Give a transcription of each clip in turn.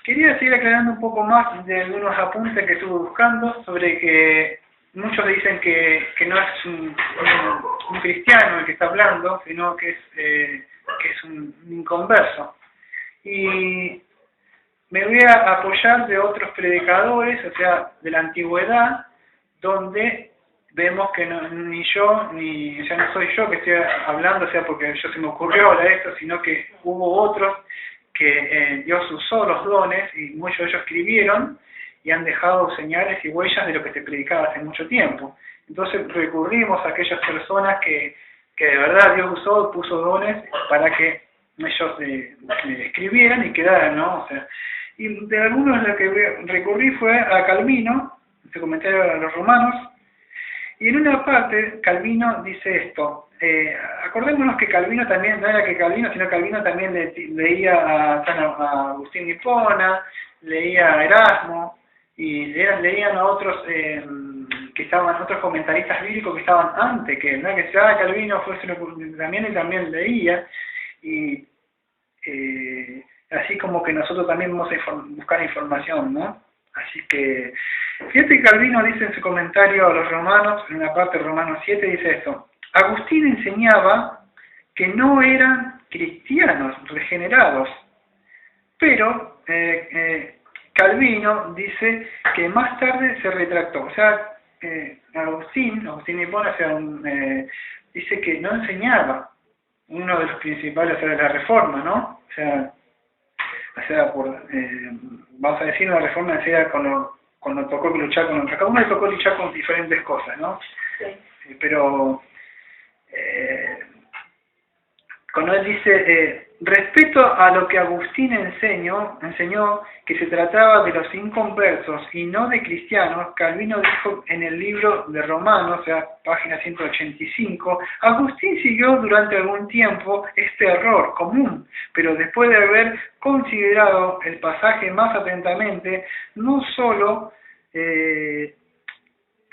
Quería seguir aclarando un poco más de algunos apuntes que estuve buscando sobre que muchos dicen que no es un cristiano el que está hablando, sino que es un inconverso. Y me voy a apoyar de otros predicadores, o sea, de la antigüedad, donde vemos que ni yo, o sea, no soy yo que estoy hablando, o sea, porque yo se me ocurrió hablar esto, sino que hubo otros que Dios usó los dones y muchos de ellos escribieron y han dejado señales y huellas de lo que se predicaba hace mucho tiempo. Entonces recurrimos a aquellas personas que de verdad Dios usó, puso dones para que ellos escribieran y quedaran, ¿no? O sea, y de algunos de los que recurrí fue a Calvino, este comentario a los Romanos, y en una parte Calvino dice esto. Acordémonos que Calvino también, no era que Calvino, sino Calvino también leía a Agustín de Hipona, leía a Erasmo, y leían a otros que estaban, otros comentaristas bíblicos que estaban antes que él, ¿no? Que sea Calvino fuese también, él también leía, y así como que nosotros también vamos a buscar información, ¿no? Así que, fíjate que Calvino dice en su comentario a los romanos, en la parte de Romanos 7, dice esto: Agustín enseñaba que no eran cristianos regenerados, pero Calvino dice que más tarde se retractó. O sea, Agustín de Hipona, o sea, dice que no enseñaba, uno de los principales, o sea, de la Reforma, ¿no? O sea, vamos a decir, la Reforma enseguida cuando tocó luchar con cada uno le tocó luchar con diferentes cosas, ¿no? Sí. Pero cuando él dice respecto a lo que Agustín enseñó que se trataba de los inconversos y no de cristianos, Calvino dijo en el libro de Romanos, o sea, página 185, Agustín siguió durante algún tiempo este error común, pero después de haber considerado el pasaje más atentamente, no solo se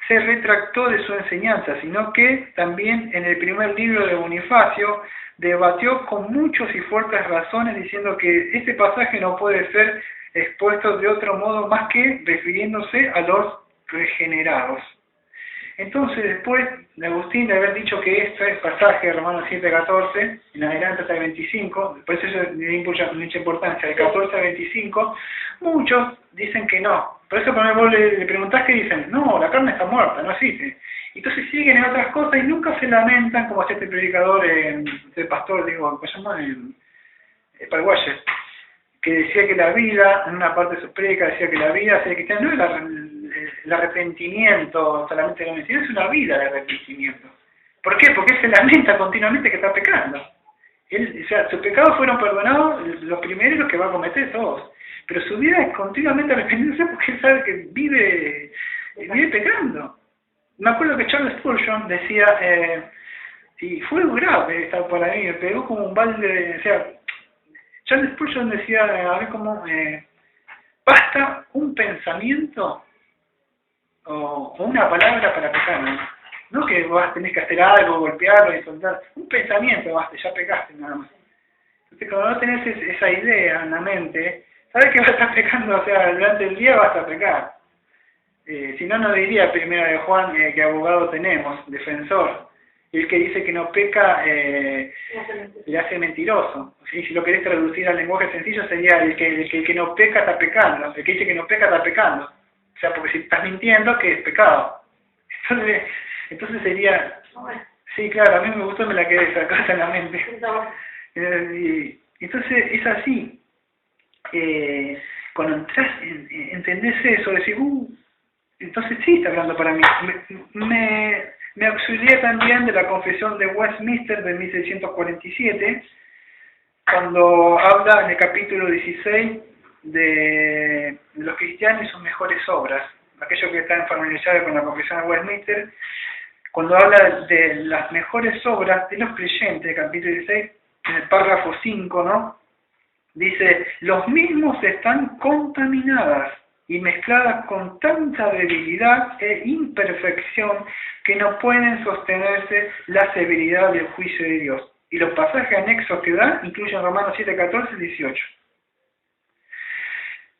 retractó de su enseñanza, sino que también en el primer libro de Bonifacio debatió con muchos y fuertes razones diciendo que este pasaje no puede ser expuesto de otro modo más que refiriéndose a los regenerados. Entonces, después de Agustín de haber dicho que este pasaje de Romanos 7:14, en adelante hasta el 25, por eso le di mucha importancia, de 14 a 25, muchos dicen que no. Por eso cuando vos le preguntás, ¿qué dicen? No, la carne está muerta, no existe. Entonces siguen en otras cosas y nunca se lamentan, como hacía este predicador, este pastor, digo, ¿cómo se llama? Paraguayo, que decía que la vida, en una parte de sus prédicas decía que la vida ser cristiano no es el arrepentimiento solamente de la mentira, es una vida de arrepentimiento. ¿Por qué? Porque él se lamenta continuamente que está pecando. O sea, sus pecados fueron perdonados, los primeros que va a cometer todos. Pero su vida es continuamente arrepentiéndose porque él sabe que vive pecando. Me acuerdo que Charles Spurgeon decía, y fue grave para mí, me pegó como un balde, o sea, Charles Spurgeon decía, a ver cómo, basta un pensamiento o una palabra para pecar, ¿no? No que vos tenés que hacer algo, golpearlo y soltar, un pensamiento basta, ya pecaste nada más. Entonces cuando no tenés esa idea en la mente, sabes que vas a estar pecando, o sea, durante el día vas a pecar. Si no, no diría primera de Juan que abogado tenemos, defensor. El que dice que no peca le hace mentiroso. ¿Sí? Si lo querés traducir al lenguaje sencillo sería el que no peca está pecando. El que dice que no peca está pecando. O sea, porque si estás mintiendo, que es pecado. Entonces sería... Sí, claro, a mí me gustó, me la quedé esa cosa en la mente. Entonces es así. Cuando entras, entendés eso, decís, entonces sí está hablando para mí. Me auxilié también de la Confesión de Westminster de 1647, cuando habla en el capítulo 16 de los cristianos y sus mejores obras. Aquellos que están familiarizados con la Confesión de Westminster, cuando habla de las mejores obras de los creyentes, capítulo 16, en el párrafo 5, ¿no? Dice, los mismos están contaminadas y mezcladas con tanta debilidad e imperfección que no pueden sostenerse la severidad del juicio de Dios. Y los pasajes anexos que da incluyen Romanos 7, 14 y 18.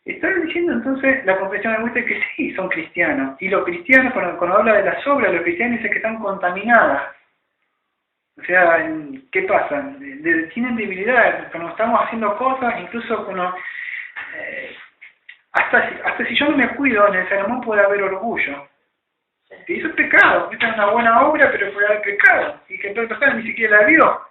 Está diciendo entonces la confesión de Agustín que sí, son cristianos. Y los cristianos, cuando habla de las obras, los cristianos dicen que están contaminadas. O sea, ¿qué pasa? Tienen debilidad. Cuando estamos haciendo cosas, incluso cuando... hasta si yo no me cuido, en el sermón puede haber orgullo. Y eso es pecado. Esta es una buena obra, pero puede haber pecado. Y que la persona ni siquiera la vio.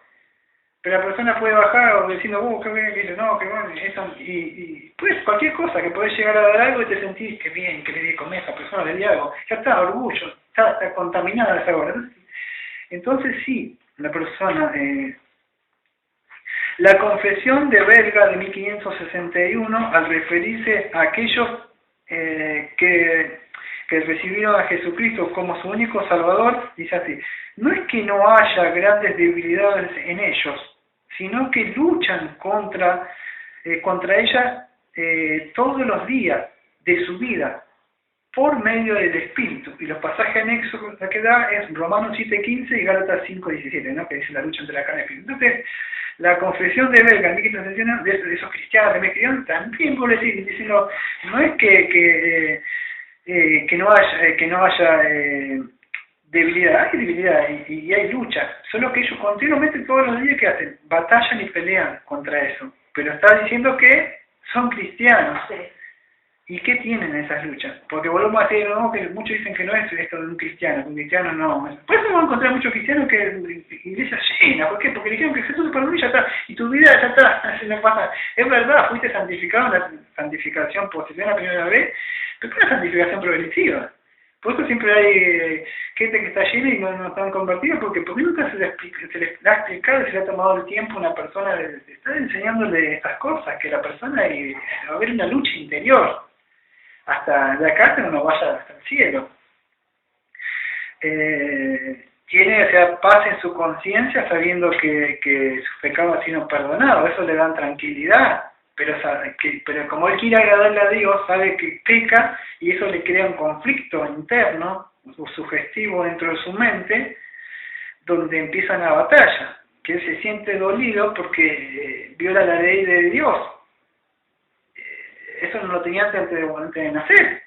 Pero la persona puede bajar diciendo, qué bien, que dice, no, qué bueno, eso, y pues cualquier cosa, que podés llegar a dar algo y te sentís, qué bien, que le di comer a esa persona, le di algo, ya está, orgullo, está contaminada esa obra. Entonces sí, la persona, la confesión de Belga de 1561, al referirse a aquellos que recibieron a Jesucristo como su único Salvador, dice así, no es que no haya grandes debilidades en ellos, sino que luchan contra ella todos los días de su vida, por medio del Espíritu. Y los pasajes anexos que da es Romanos 7:15 y Gálatas 5:17, ¿no? Que dice la lucha entre la carne y el Espíritu. Entonces, la confesión de Belga, de esos cristianos, de cristianos, también puede decir, diciendo, no es que no haya debilidad, hay debilidad y hay lucha, solo que ellos continuamente todos los días que hacen, batallan y pelean contra eso, pero está diciendo que son cristianos. Sí. ¿Y qué tienen esas luchas? Porque volvemos a decir, ¿no? Que muchos dicen que no es esto de un cristiano no. Por eso vamos a encontrar muchos cristianos que iglesia llena. ¿Por qué? Porque dijeron que Jesús te perdonó y ya está. Y tu vida ya está. Se le pasa. Es verdad, fuiste santificado en la santificación positiva la primera vez, pero es una santificación progresiva. Por eso siempre hay gente que está llena y no están convertidos, porque nunca se les ha explicado y se le ha tomado el tiempo a una persona de estar enseñándole estas cosas, que la persona va a haber una lucha interior. Hasta de acá no vaya hasta el cielo. Tiene paz en su conciencia sabiendo que sus pecados han sido perdonados, eso le dan tranquilidad, pero como él quiere agradarle a Dios, sabe que peca y eso le crea un conflicto interno, sugestivo dentro de su mente, donde empieza una batalla, que él se siente dolido porque viola la ley de Dios. Eso no lo tenía antes de nacer.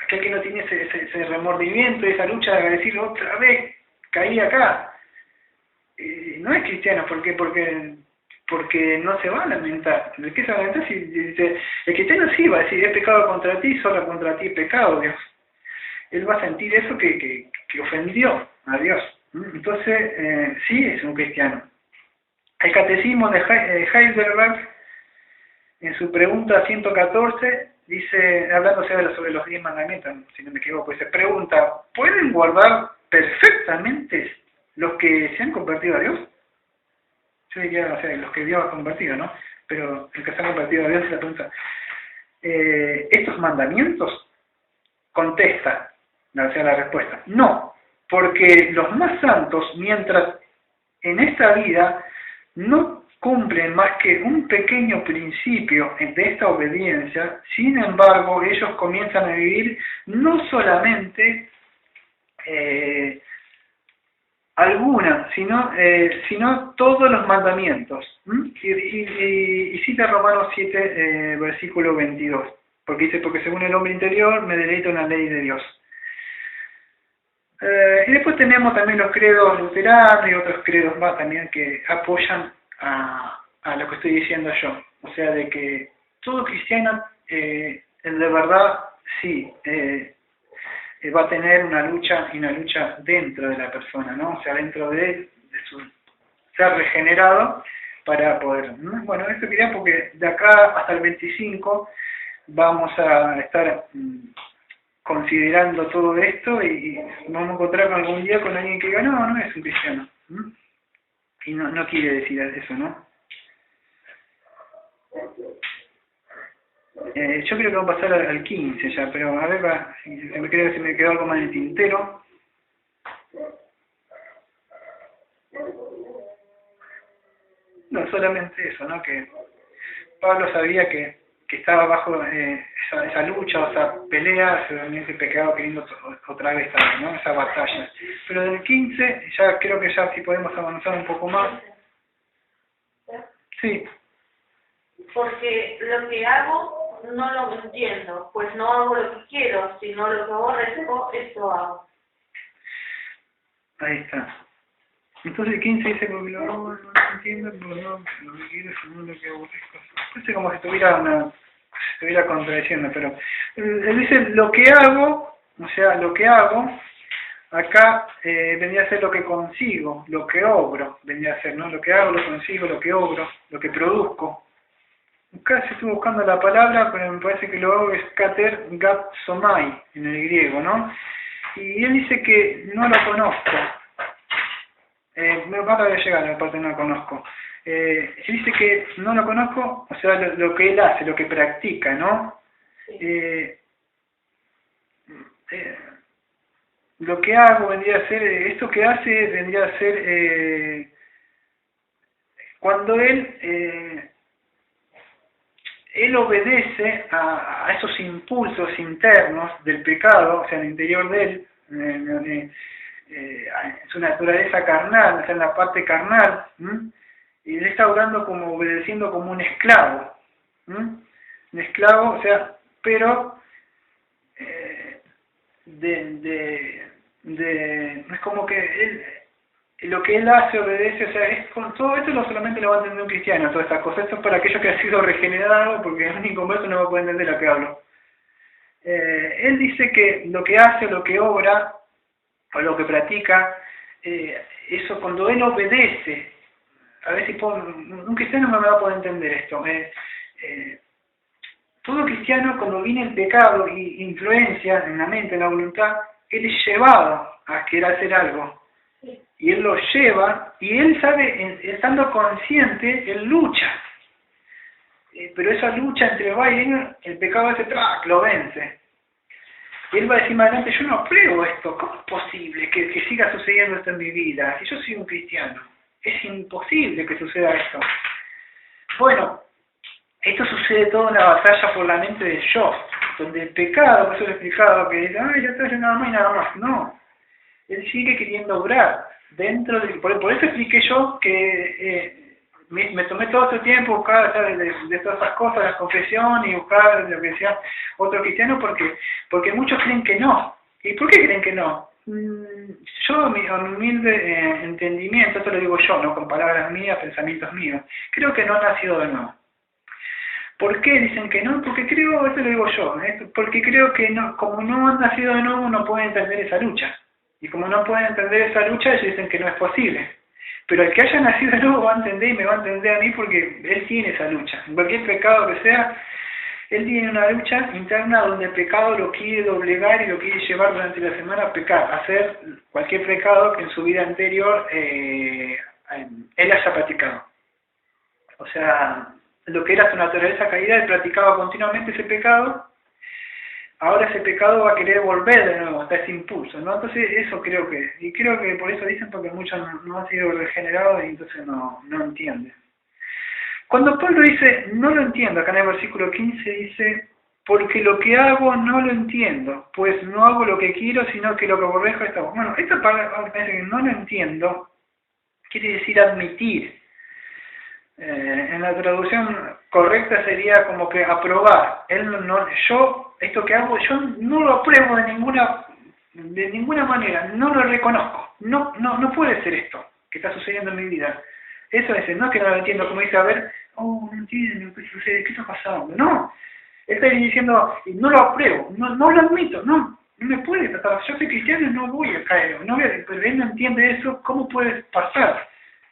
Aquel que no tiene ese remordimiento, esa lucha de decir otra vez, caí acá. No es cristiano, ¿por qué? Porque no se va a lamentar. ¿De qué se va a lamentar? Si dice, el cristiano sí va a decir, he pecado contra ti, solo contra ti he pecado, Dios. Él va a sentir eso que ofendió a Dios. Entonces, sí es un cristiano. El catecismo de Heidelberg, en su pregunta 114, dice, hablando sobre los 10 mandamientos, si no me equivoco, se pregunta, ¿pueden guardar perfectamente los que se han convertido a Dios? Yo diría, los que Dios ha convertido, ¿no? Pero el que se ha convertido a Dios es la pregunta. ¿Estos mandamientos? Contesta, la respuesta, no, porque los más santos, mientras en esta vida no cumplen más que un pequeño principio de esta obediencia, sin embargo, ellos comienzan a vivir no solamente alguna, sino todos los mandamientos. Y cita Romanos 7, versículo 22, porque dice, porque según el hombre interior me deleito en la ley de Dios. Y después tenemos también los credos luteranos y otros credos más también que apoyan a lo que estoy diciendo yo. O sea, de que todo cristiano, de verdad, sí, va a tener una lucha dentro de la persona, ¿no? O sea, dentro de su ser regenerado para poder. Bueno, esto quería porque de acá hasta el 25 vamos a estar considerando todo esto y vamos a encontrar algún día con alguien que diga, no es un cristiano. Y no quiere decir eso, ¿no? Yo creo que vamos a pasar al 15 ya, pero a ver, si me quedó algo más en el tintero. No, solamente eso, ¿no? Que Pablo sabía que estaba bajo esa lucha, o esa pelea, ese pecado queriendo otra vez también, ¿no? Esa batalla. Pero del 15, ya creo que ya sí podemos avanzar un poco más. Sí. Porque lo que hago no lo entiendo, pues no hago lo que quiero, sino lo que aborrezco, esto hago. Ahí está. Entonces 15 dice, porque lo hago, no lo entiendo, porque no lo que quiero, sino lo que aborrezco. Parece como si estuviera contradiciendo, pero él dice, lo que hago, o sea, lo que hago, acá vendría a ser lo que consigo, lo que obro, vendría a ser, ¿no? Lo que hago, lo consigo, lo que obro, lo que produzco. Casi estoy buscando la palabra, pero me parece que lo hago es kater gat somai en el griego, ¿no? Y él dice que no lo conozco. Me acaba de llegar a la parte no lo conozco. Él dice que no lo conozco, o sea, lo que él hace, lo que practica, ¿no? Lo que hago vendría a ser, esto que hace vendría a ser cuando él obedece a esos impulsos internos del pecado, o sea, en el interior de él, en su naturaleza carnal, o sea, en la parte carnal, y él está obrando como, obedeciendo como un esclavo, un esclavo, o sea, pero no es como que él, lo que él hace, obedece, o sea, es con todo esto no solamente lo va a entender un cristiano, todas estas cosas, esto es para aquellos que han sido regenerados, porque un inconverso no va a poder entender lo que hablo. Él dice que lo que hace, lo que obra, o lo que practica, eso cuando él obedece, a ver si un cristiano no me va a poder entender esto. Todo cristiano, cuando viene el pecado y influencia en la mente, en la voluntad, él es llevado a querer hacer algo. Y él lo lleva, y él sabe, estando consciente, él lucha. Pero esa lucha entre va y viene, el pecado ese lo vence. Y él va a decir más adelante, yo no apruebo esto, ¿cómo es posible que siga sucediendo esto en mi vida? Si yo soy un cristiano, es imposible que suceda esto. Bueno, esto sucede todo en la batalla por la mente del yo, donde el pecado, por eso lo he explicado, que dice, ay, ya está, yo nada más y nada más. No, él sigue queriendo obrar dentro de... Por eso expliqué yo que me tomé todo este tiempo buscar de todas esas cosas, la confesión y buscar lo que decía otro cristiano, porque muchos creen que no. ¿Y por qué creen que no? Yo, mi humilde entendimiento, esto lo digo yo, no con palabras mías, pensamientos míos, creo que no ha nacido de nuevo. ¿Por qué dicen que no? Porque creo, esto lo digo yo, porque creo que no, como no han nacido de nuevo no pueden entender esa lucha. Y como no pueden entender esa lucha, ellos dicen que no es posible. Pero el que haya nacido de nuevo va a entender y me va a entender a mí porque él tiene esa lucha. En cualquier pecado que sea, él tiene una lucha interna donde el pecado lo quiere doblegar y lo quiere llevar durante la semana a pecar, a hacer cualquier pecado que en su vida anterior él haya practicado. O sea, lo que era su naturaleza caída, él practicaba continuamente ese pecado. Ahora ese pecado va a querer volver de nuevo hasta ese impulso, ¿no? Entonces eso creo que por eso dicen, porque muchos no han sido regenerados y entonces no entienden. Cuando Pablo dice, no lo entiendo, acá en el versículo 15 dice, porque lo que hago no lo entiendo, pues no hago lo que quiero, sino que lo que aborrezco está. Bueno, esta palabra que no lo entiendo quiere decir admitir. En la traducción correcta sería como que aprobar. Esto que hago, yo no lo apruebo de ninguna manera, no lo reconozco. No puede ser esto que está sucediendo en mi vida. Eso es, no es que no lo entiendo, como dice, a ver, no entiendo qué sucede, qué está pasando. No, él está diciendo, no lo apruebo, no lo admito, no me puede tratar. Yo soy cristiano y no voy a caer, pero él no entiende eso, ¿cómo puede pasar?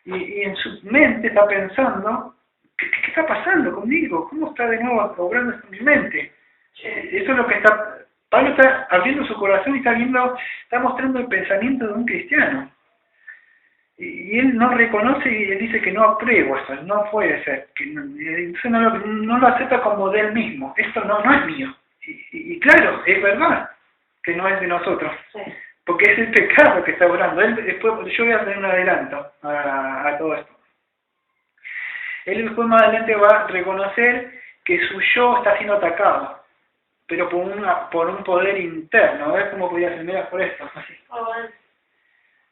Y en su mente está pensando, ¿qué está pasando conmigo? ¿Cómo está de nuevo obrando esto en mi mente? Eso es lo que Pablo está abriendo su corazón y está mostrando el pensamiento de un cristiano. Y él no reconoce y él dice que no apruebo esto, no puede ser. Entonces no lo acepta como de él mismo. Esto no es mío. Y claro, es verdad que no es de nosotros. Sí. Porque es el pecado que está obrando. Después, yo voy a hacer un adelanto a todo esto. Él después más adelante va a reconocer que su yo está siendo atacado, pero por un poder interno. A ver cómo podría ser por esto. Así.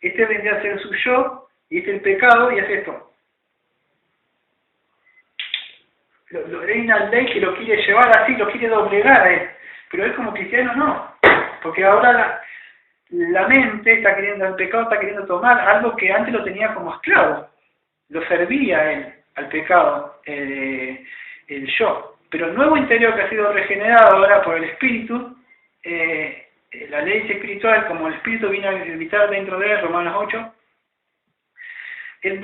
Este vendría a ser su yo, y este el pecado, y hace esto. hay una ley que lo quiere llevar así, lo quiere doblegar a él, pero él como cristiano no, porque ahora la mente está queriendo, el pecado está queriendo tomar algo que antes lo tenía como esclavo, lo servía a él, al pecado, el yo, pero el nuevo interior que ha sido regenerado ahora por el Espíritu, la ley espiritual, como el Espíritu viene a habitar dentro de él, Romanos 8, él,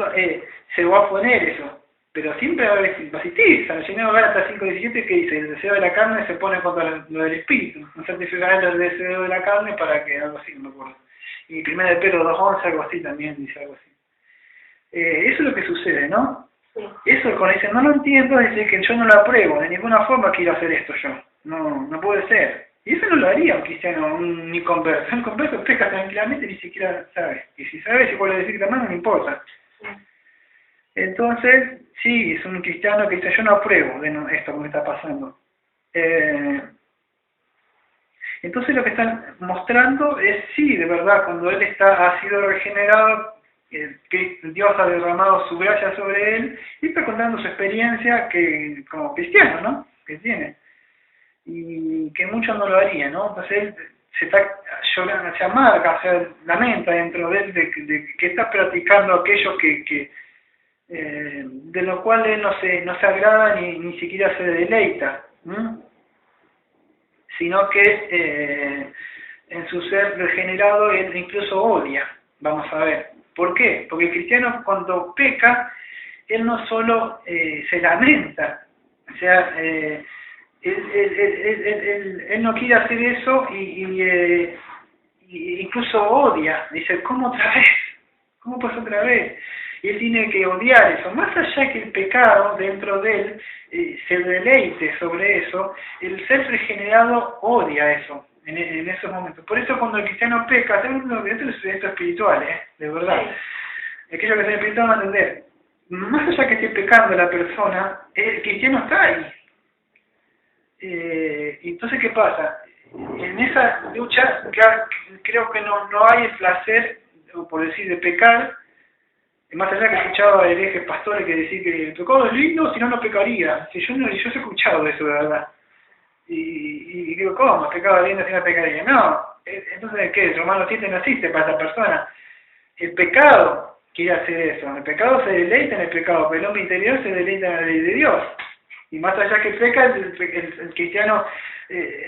se va a poner eso, pero siempre va a existir. San Llenado Gálatas 5:17 que dice, el deseo de la carne se pone contra lo del Espíritu, no certificará el deseo de la carne para que, algo así, no me acuerdo. Y 1 de Pedro 2:11, algo así también dice algo así. Eso es lo que sucede, ¿no? Sí. Eso cuando dicen, no lo entiendo, es decir que yo no lo apruebo, de ninguna forma quiero hacer esto yo, no puede ser. Y eso no lo haría un cristiano, ni converso. Un converso peca tranquilamente y ni siquiera sabe. Y si sabe, si puede decir que la mano, no importa. Sí. Entonces, sí, es un cristiano que dice, yo no apruebo de esto que me está pasando. Entonces lo que están mostrando es, sí, de verdad, cuando él ha sido regenerado, que Dios ha derramado su gracia sobre él, y está contando su experiencia que como cristiano, ¿no? Que tiene. Y que muchos no lo harían, ¿no? Entonces él se está llorando, se amarga, se lamenta dentro de él de que está practicando aquello que de lo cual él no se agrada ni siquiera se deleita, sino que en su ser regenerado él incluso odia, vamos a ver. ¿Por qué? Porque el cristiano cuando peca, él no solo se lamenta, o sea, él no quiere hacer eso y incluso odia, dice, ¿cómo otra vez? ¿Cómo pues otra vez? Y él tiene que odiar eso, más allá que el pecado dentro de él se deleite sobre eso, el ser regenerado odia eso en esos momentos. Por eso cuando el cristiano peca, esto es espiritual, de verdad, aquello que es espiritual va a entender, más allá que esté pecando la persona, el cristiano está ahí. Entonces, ¿qué pasa? En esa lucha creo que no hay el placer, por decir, de pecar, más allá que he escuchado a herejes pastores que decían que el pecado es lindo, si no, no pecaría. Si yo he escuchado eso, de verdad. Y digo, ¿cómo? ¿El pecado es lindo si no pecaría? No. Entonces, ¿qué? Romano 7 no existe para esa persona. El pecado quiere hacer eso. El pecado se deleita en el pecado, pero el hombre interior se deleita en la ley de Dios. Y más allá que peca, el cristiano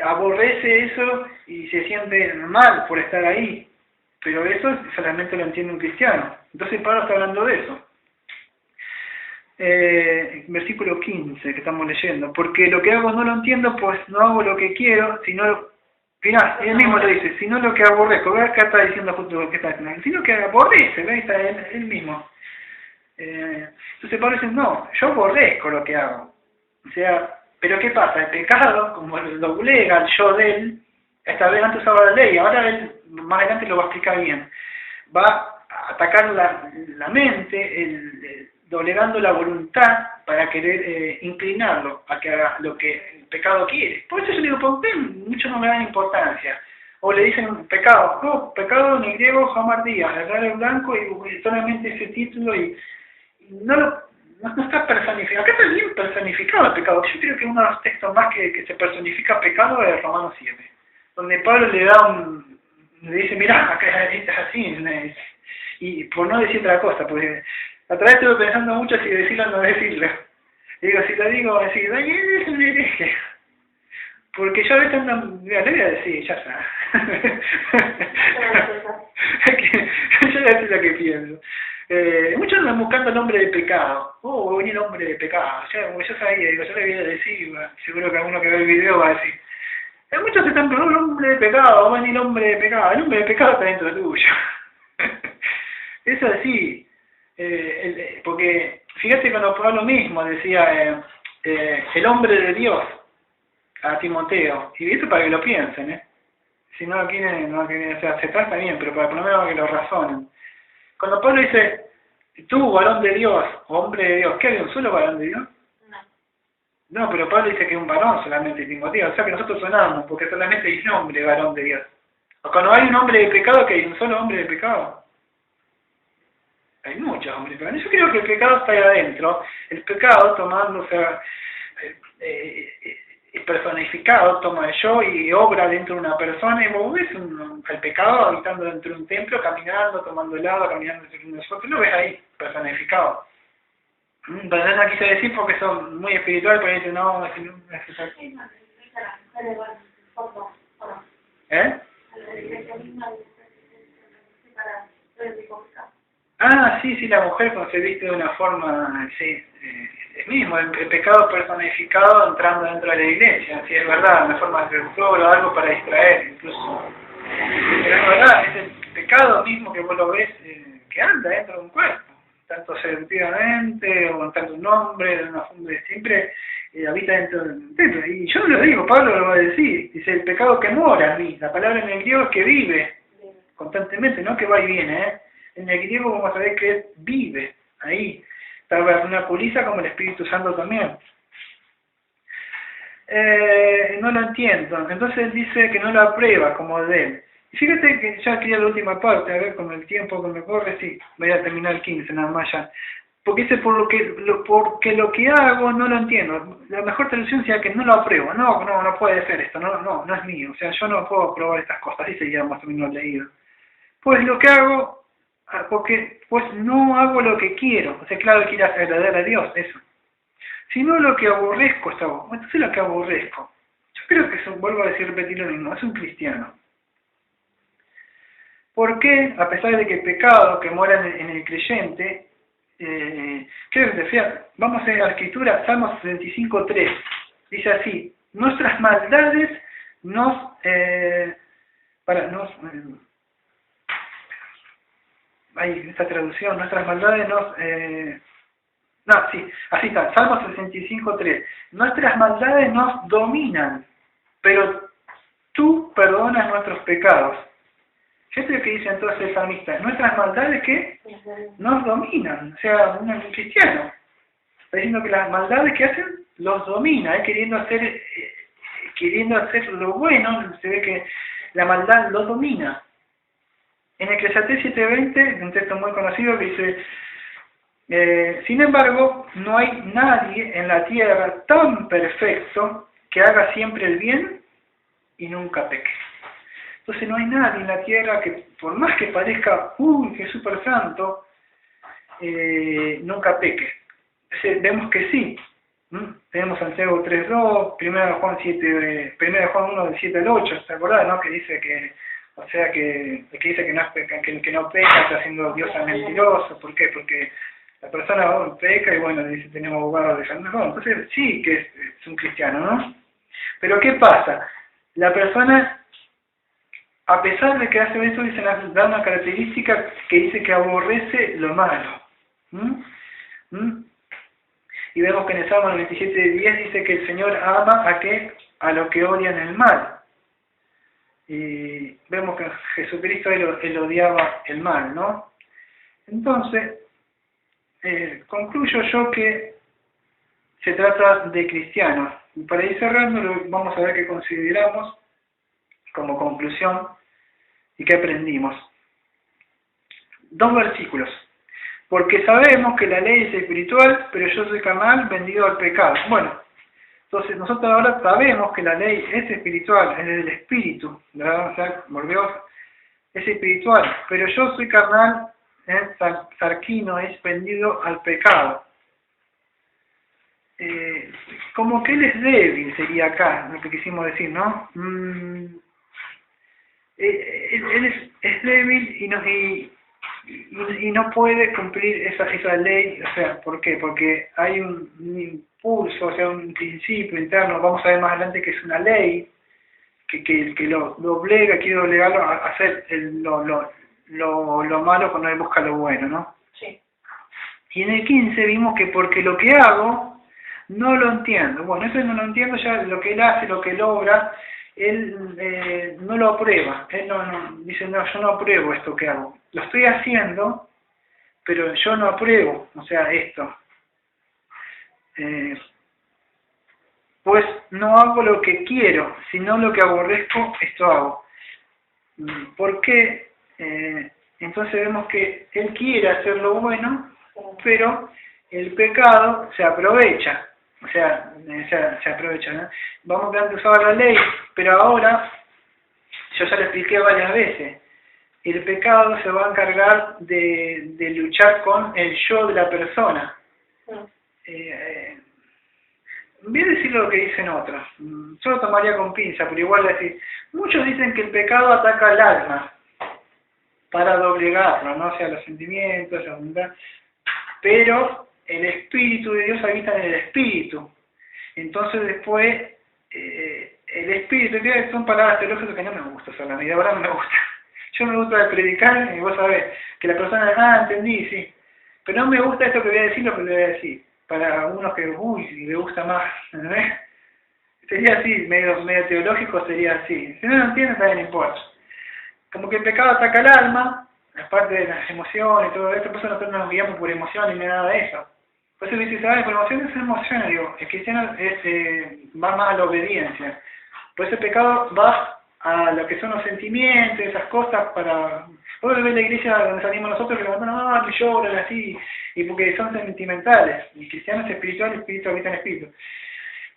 aborrece eso y se siente mal por estar ahí. Pero eso solamente lo entiende un cristiano. Entonces Pablo está hablando de eso. Versículo 15 que estamos leyendo. Porque lo que hago no lo entiendo, pues no hago lo que quiero, sino... Mirá, él mismo lo dice, sino lo que aborrezco. Ve acá está diciendo justo lo que está diciendo. Sino que aborrece, ¿ve? Está él mismo. Entonces Pablo dice, no, yo aborrezco lo que hago. O sea, pero ¿qué pasa? El pecado, como lo doblega el yo de él, esta vez antes usaba la ley, ahora él más adelante lo va a explicar bien. Va a atacar la mente, doblegando la voluntad para querer inclinarlo a que haga lo que el pecado quiere. Por eso yo digo, ¿por qué muchos no me dan importancia? O le dicen pecado, no, pecado en griego jamás días, agarrar el blanco y solamente ese título y no está personificado. Acá está bien personificado el pecado. Yo creo que uno de los textos más que se personifica pecado es Romanos 7, donde Pablo le dice, mirá, acá es así, y por no decir otra cosa, porque a través estuve pensando mucho si decirlo o no decirlo. Y digo, si lo digo, decir, es un hereje. Porque yo a veces le voy a decir, ya está. Yo voy a decir lo que pienso. Muchos andan buscando el nombre de pecado. Venía el hombre de pecado. Yo sabía, digo, yo le voy a decir, seguro que alguno que ve el video va a decir. Muchos están preguntando el hombre de pecado, el hombre de pecado. El hombre de pecado está dentro tuyo. Eso sí, porque fíjate cuando Pablo mismo decía el hombre de Dios a Timoteo, y esto para que lo piensen, si no lo quieren, o sea, se trata bien, pero para por lo menos que lo razonen. Cuando Pablo dice, tú, varón de Dios, hombre de Dios, ¿qué hay un solo varón de Dios? No, pero Pablo dice que es un varón solamente, Timoteo, o sea que nosotros sonamos, porque solamente hay un hombre varón de Dios. O cuando hay un hombre de pecado, que hay un solo hombre de pecado. Hay muchos hombres de pecado. Yo creo que el pecado está ahí adentro, el pecado tomándose personificado, toma el yo y obra dentro de una persona, y vos ves el pecado habitando dentro de un templo, caminando, tomando helado, caminando dentro de nosotros, lo ves ahí, personificado. Pero no quise decir porque son muy espiritual, pero dice, no, es necesario. ¿Eh? Ah, sí, sí, la mujer cuando se viste de una forma, sí, es mismo, el pecado personificado entrando dentro de la iglesia, sí, es verdad, una forma de flor o algo para distraer, incluso. Pero es verdad, es el pecado mismo que vos lo ves que anda dentro de un cuerpo, tanto seductivamente o tanto un nombre, de una forma de siempre habita dentro. Y yo lo digo, Pablo lo va a decir, dice el pecado que mora en mí, la palabra en el griego es que vive constantemente, no que va y viene, En el griego vamos a ver que vive ahí, tabernaculiza como el Espíritu Santo también. No lo entiendo, entonces él dice que no lo aprueba como de él. Y fíjate que ya quería la última parte, a ver con el tiempo que me corre, sí, voy a terminar el 15 nada más ya. Porque dice, porque lo que hago no lo entiendo. La mejor traducción sería que no lo apruebo. No puede ser esto, no es mío. O sea, yo no puedo aprobar estas cosas, así sería más o menos leído. Pues lo que hago, porque pues no hago lo que quiero. O sea, claro, quiero agradar a Dios, eso. Sino lo que aborrezco, entonces lo que aborrezco. Yo creo que eso, vuelvo a decir, repetir lo mismo, es un cristiano. ¿Por qué? A pesar de que el pecado que mora en el creyente, creo que decía, vamos a la escritura, Salmos 65:3, dice así, nuestras maldades esta traducción, nuestras maldades así está, Salmos 65:3, nuestras maldades nos dominan, pero tú perdonas nuestros pecados. Fíjate lo que dice entonces el salmista, nuestras maldades que nos dominan, o sea, un cristiano está diciendo que las maldades que hacen los domina, queriendo hacer lo bueno, se ve que la maldad los domina. En Eclesiastés 7:20, un texto muy conocido que dice, sin embargo, no hay nadie en la tierra tan perfecto que haga siempre el bien y nunca peque. Entonces no hay nadie en la tierra que, por más que parezca, que es súper santo, nunca peque. Entonces, vemos que sí. Tenemos Santiago 3:2, 1 Juan 1 del 7 al 8, ¿te acordás, no? Que dice que, o sea, que el que dice que no peca está haciendo Dios a mentiroso. ¿Por qué? Porque la persona peca y bueno, dice tenemos abogado de San Juan. Entonces sí que es un cristiano, ¿no? Pero ¿qué pasa? La persona, a pesar de que hace eso, da una característica que dice que aborrece lo malo. Y vemos que en el Salmo 97:10 dice que el Señor ama a lo que odian el mal. Y vemos que Jesucristo él odiaba el mal, ¿no? Entonces, concluyo yo que se trata de cristianos. Y para ir cerrando, vamos a ver qué consideramos como conclusión y qué aprendimos. 2 versículos. Porque sabemos que la ley es espiritual, pero yo soy carnal, vendido al pecado. Bueno, entonces nosotros ahora sabemos que la ley es espiritual, es del espíritu, ¿verdad? O sea, es espiritual, pero yo soy carnal, sarquino, es vendido al pecado. Como que él es débil, sería acá lo que quisimos decir, ¿no? Él es débil y no puede cumplir esa ley. O sea, ¿por qué? Porque hay un impulso, o sea, un principio interno, vamos a ver más adelante que es una ley que lo obliga, quiere obligarlo a hacer lo malo cuando él busca lo bueno, ¿no? Sí. Y en el 15 vimos que porque lo que hago no lo entiendo. Bueno, eso no lo entiendo, ya lo que él hace, lo que él obra, él no lo aprueba. Él dice, no, yo no apruebo esto que hago. Lo estoy haciendo, pero yo no apruebo, o sea, esto. Pues no hago lo que quiero, sino lo que aborrezco, esto hago. ¿Por qué? Entonces vemos que él quiere hacer lo bueno, pero el pecado se aprovecha. O sea, se aprovecha, ¿no? Vamos a usar la ley, pero ahora, yo ya lo expliqué varias veces, el pecado se va a encargar de luchar con el yo de la persona. Voy a decir lo que dicen otros. Yo lo tomaría con pinza, pero igual decir, muchos dicen que el pecado ataca al alma para doblegarlo, ¿no? O sea, los sentimientos, la voluntad, pero el Espíritu de Dios habita en el Espíritu. Entonces después, el Espíritu, que son palabras teológicas que no me gustan solamente, ahora no me gusta. Yo me gusta predicar y vos sabés que la persona, entendí, sí. Pero no me gusta esto que voy a decir, lo que le voy a decir. Para algunos que, le gusta más, ¿no? Sería así, medio teológico sería así. Si no lo entienden, también no importa. Como que el pecado ataca al alma, aparte de las emociones y todo esto, por eso nosotros no nos guiamos por emociones ni nada de eso. Por eso me dice, por emociones son emociones, digo, el cristiano va más a la obediencia. Por eso el pecado va a lo que son los sentimientos, esas cosas para... Vos ves la iglesia donde salimos nosotros que levantan, que lloran así, y porque son sentimentales. El cristiano es espiritual, el espíritu habita en el espíritu.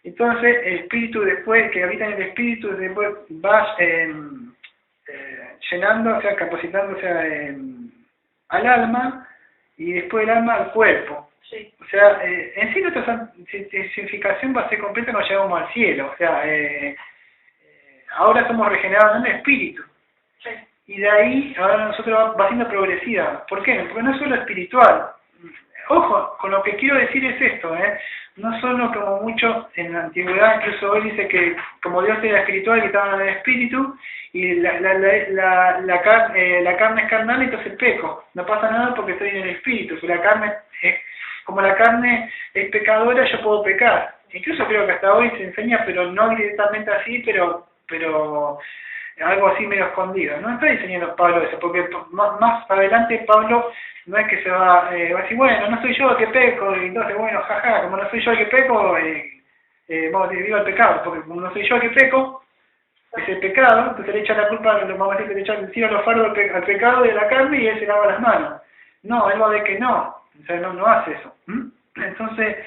Entonces, el espíritu después, que habita en el espíritu, después va llenando, o sea, capacitándose al alma, y después el alma al cuerpo. Sí. O sea, en sí nuestra santificación va a ser completa, nos llevamos al cielo. O sea, ahora somos regenerados en el espíritu. Sí. Y de ahí, ahora nosotros va siendo progresiva. ¿Por qué? Porque no es solo espiritual. Ojo, con lo que quiero decir es esto, no solo como muchos en la antigüedad, incluso hoy dice que como Dios era espiritual y estaba en el espíritu, y la carne es carnal, entonces peco. No pasa nada porque estoy en el espíritu. Si la carne como la carne es pecadora, yo puedo pecar. Incluso creo que hasta hoy se enseña, pero no directamente así, pero algo así medio escondido. No está enseñando Pablo eso, porque más adelante Pablo no es que se va a decir, bueno, no soy yo el que peco, y entonces, bueno, jaja, como no soy yo el que peco, vamos a decir, viva el pecado, porque como no soy yo el que peco, es el pecado, entonces le echa la culpa, vamos a decir que le echa encima los fardos al pecado de la carne y él se lava las manos. No, él va a ver que no, o sea, no hace eso. Entonces,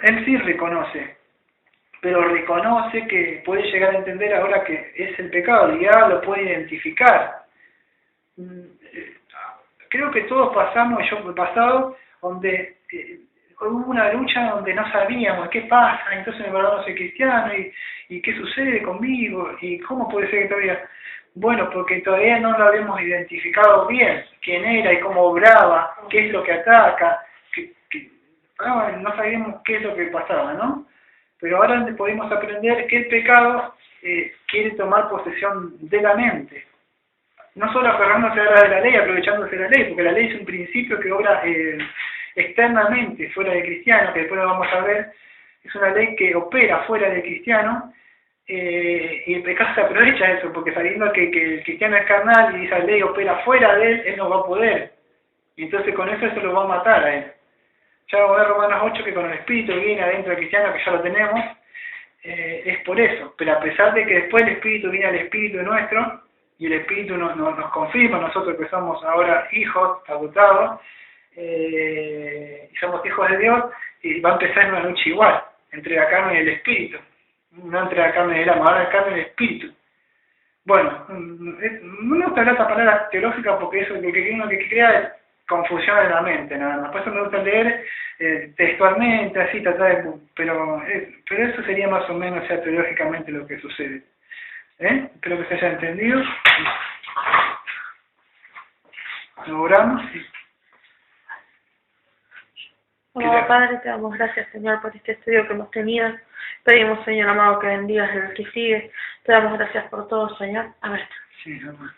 él sí reconoce, pero reconoce que puede llegar a entender ahora que es el pecado, y ya lo puede identificar. Creo que todos pasamos, yo he pasado, donde hubo una lucha donde no sabíamos qué pasa, entonces en verdad no soy cristiano, y qué sucede conmigo, y cómo puede ser que todavía... Bueno, porque todavía no lo habíamos identificado bien, quién era y cómo obraba, qué es lo que ataca, no sabíamos qué es lo que pasaba, ¿no? Pero ahora podemos aprender que el pecado quiere tomar posesión de la mente. No solo aferrándose a la ley, aprovechándose de la ley, porque la ley es un principio que obra externamente, fuera del cristiano, que después lo vamos a ver, es una ley que opera fuera del cristiano, y el pecado se aprovecha de eso, porque sabiendo que el cristiano es carnal y esa ley opera fuera de él no va a poder. Y entonces con eso lo va a matar a él. Ya vamos a ver Romanos 8 que con el Espíritu viene adentro del cristiano, que ya lo tenemos, es por eso. Pero a pesar de que después el Espíritu viene al Espíritu nuestro, y el Espíritu nos confirma nosotros que somos ahora hijos adoptados, y somos hijos de Dios, y va a empezar una lucha igual, entre la carne y el Espíritu. No entre la carne y el alma, ahora la carne y el Espíritu. Bueno, no me gusta hablar esta palabra teológica porque eso lo que uno que crea es confusión en la mente, nada más. Por eso me gusta leer textualmente, así, tratar de... Pero eso sería más o menos, teológicamente lo que sucede. Espero que se haya entendido. Oramos. Amado Padre, te damos gracias, Señor, por este estudio que hemos tenido. Pedimos, Señor amado, que bendigas el que sigue. Te damos gracias por todo, Señor. Amén. Sí, amén.